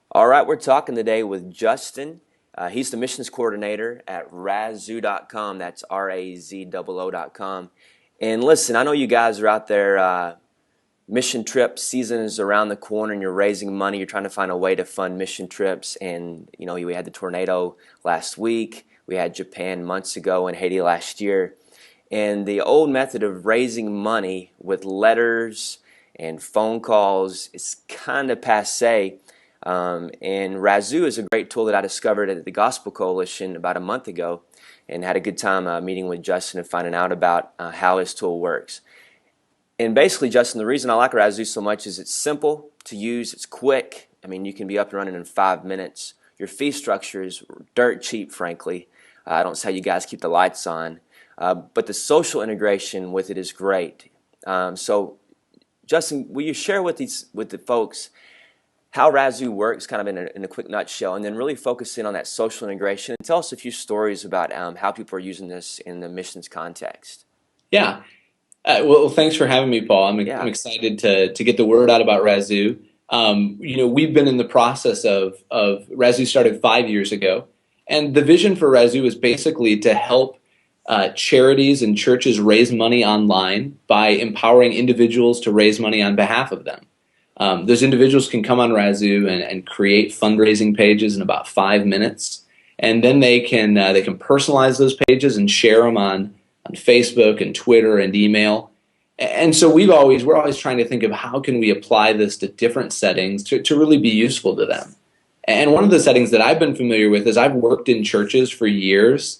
All right, we're talking today with Justin. He's the missions coordinator at Razoo.com. That's RAZOO.com. And listen, I know you guys are out there. Mission trip season is around the corner, and you're raising money. You're trying to find a way to fund mission trips. And you know, we had the tornado last week. We had Japan months ago, and Haiti last year. And the old method of raising money with letters and phone calls is kind of passe. And Razoo is a great tool that I discovered at the Gospel Coalition about a month ago, and had a good time meeting with Justin and finding out about how his tool works. And basically, Justin, the reason I like Razoo so much is it's simple to use, it's quick. I mean, you can be up and running in 5 minutes. Your fee structure is dirt cheap, frankly. I don't see how you guys keep the lights on. But the social integration with it is great. So, Justin, will you share with the folks how Razoo works, kind of in a quick nutshell, and then really focus in on that social integration? And tell us a few stories about how people are using this in the missions context. Yeah. Well, thanks for having me, Paul. I'm excited to get the word out about Razoo. We've been in the process of Razoo started 5 years ago, and the vision for Razoo is basically to help charities and churches raise money online by empowering individuals to raise money on behalf of them. Those individuals can come on Razoo and create fundraising pages in about 5 minutes, and then they can personalize those pages and share them on Facebook and Twitter and email. And so we're always trying to think of how can we apply this to different settings to really be useful to them. And one of the settings that I've been familiar with is I've worked in churches for years,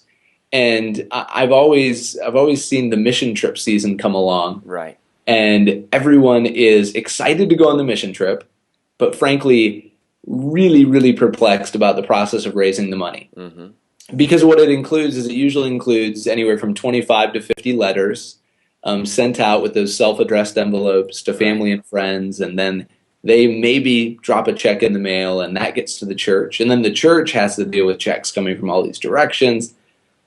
and I've always seen the mission trip season come along. Right. And everyone is excited to go on the mission trip, but frankly, really, really perplexed about the process of raising the money. Mm-hmm. Because what it includes is it usually includes anywhere from 25 to 50 letters sent out with those self-addressed envelopes to family and friends, and then they maybe drop a check in the mail, and that gets to the church. And then the church has to deal with checks coming from all these directions,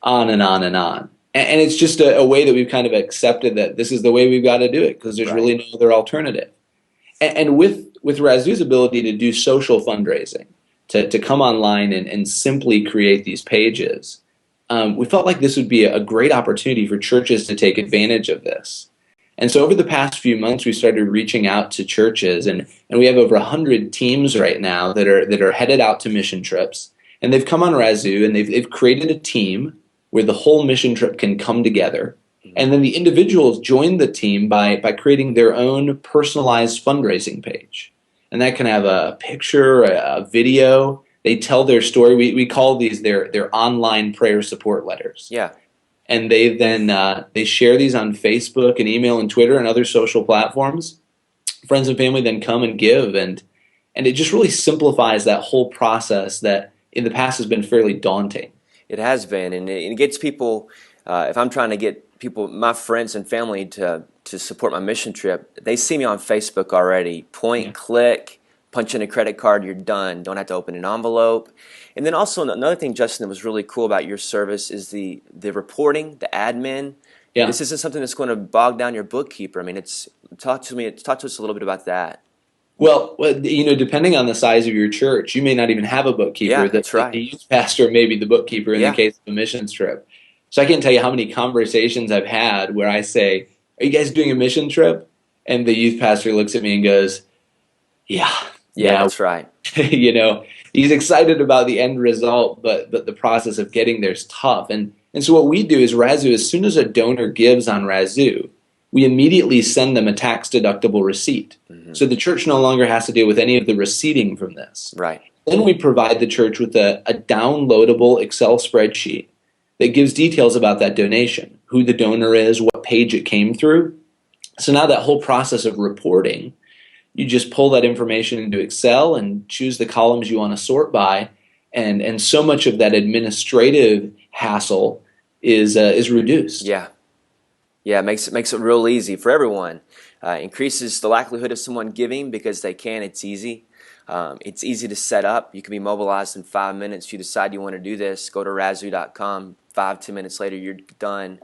on and on and on. And it's just a way that we've kind of accepted that this is the way we've got to do it because there's really no other alternative. And with Razoo's ability to do social fundraising, to come online and simply create these pages, we felt like this would be a great opportunity for churches to take advantage of this. And so over the past few months, we started reaching out to churches, and we have over 100 teams right now that are headed out to mission trips. And they've come on Razoo, and they've created a team where the whole mission trip can come together. And then the individuals join the team by creating their own personalized fundraising page. And that can have a picture, a video. They tell their story. We call these their online prayer support letters. Yeah. And they share these on Facebook and email and Twitter and other social platforms. Friends and family then come and give, and it just really simplifies that whole process that in the past has been fairly daunting. It has been, and it gets people. If I'm trying to get people, my friends and family, to support my mission trip, they see me on Facebook already. Point, click, punch in a credit card, you're done. Don't have to open an envelope. And then also another thing, Justin, that was really cool about your service is the reporting, the admin. Yeah. This isn't something that's going to bog down your bookkeeper. I mean, talk to us a little bit about that. Well, depending on the size of your church, you may not even have a bookkeeper. Yeah, that's right. The youth pastor may be the bookkeeper in the case of a missions trip. So I can't tell you how many conversations I've had where I say, "Are you guys doing a mission trip?" And the youth pastor looks at me and goes, "Yeah, that's right." He's excited about the end result, but the process of getting there is tough. And so what we do is Razoo, as soon as a donor gives on Razoo, we immediately send them a tax-deductible receipt. Mm-hmm. So the church no longer has to deal with any of the receipting from this. Right. Then we provide the church with a downloadable Excel spreadsheet that gives details about that donation, who the donor is, what page it came through. So now that whole process of reporting, you just pull that information into Excel and choose the columns you want to sort by, and so much of that administrative hassle is reduced. Yeah, it makes it real easy for everyone. Increases the likelihood of someone giving because they can. It's easy. It's easy to set up. You can be mobilized in 5 minutes. If you decide you want to do this, go to Razoo.com. 5-10 minutes later, you're done.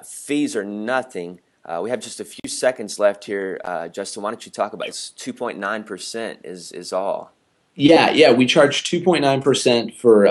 Fees are nothing. We have just a few seconds left here. Justin, why don't you talk about it? It's 2.9% is all. Yeah, we charge 2.9% for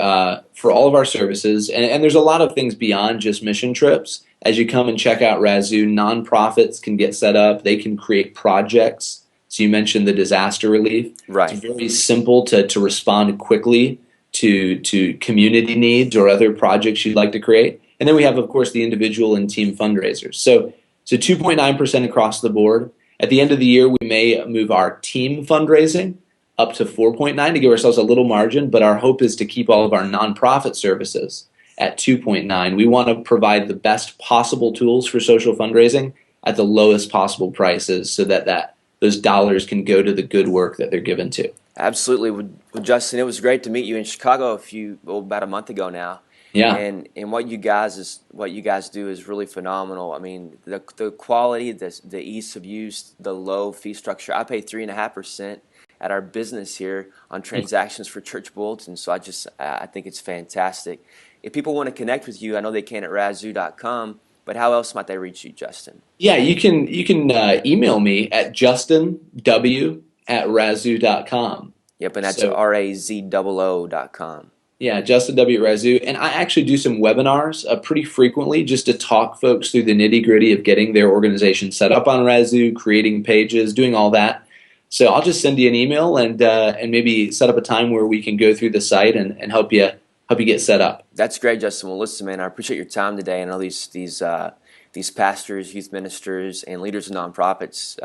all of our services, and there's a lot of things beyond just mission trips. As you come and check out Razoo, nonprofits can get set up. They can create projects. So you mentioned the disaster relief. It's Right. very simple to respond quickly to community needs or other projects you'd like to create. And then we have, of course, the individual and team fundraisers. So 2.9% across the board. At the end of the year, we may move our team fundraising up to 4.9 to give ourselves a little margin, but our hope is to keep all of our nonprofit services at 2.9. We want to provide the best possible tools for social fundraising at the lowest possible prices so that those dollars can go to the good work that they're given to. Absolutely. Well, Justin, it was great to meet you in Chicago about a month ago now. Yeah. And what you guys do is really phenomenal. I mean, the quality, the ease of use, the low fee structure. I pay 3.5% at our business here on transactions for church bulletins. So I think it's fantastic. If people want to connect with you, I know they can at razoo.com, but how else might they reach you, Justin? Yeah, you can email me at justinw@razoo.com. Yep, and that's So razoo.com. yeah, Justin W. Razoo. And I actually do some webinars pretty frequently just to talk folks through the nitty gritty of getting their organization set up on Razoo, creating pages, doing all that. So I'll just send you an email and maybe set up a time where we can go through the site and help you get set up. That's great, Justin. Well, listen, man, I appreciate your time today. I know these pastors, youth ministers, and leaders of nonprofits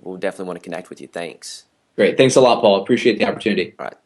will definitely want to connect with you. Thanks. Great. Thanks a lot, Paul. Appreciate the opportunity. All right.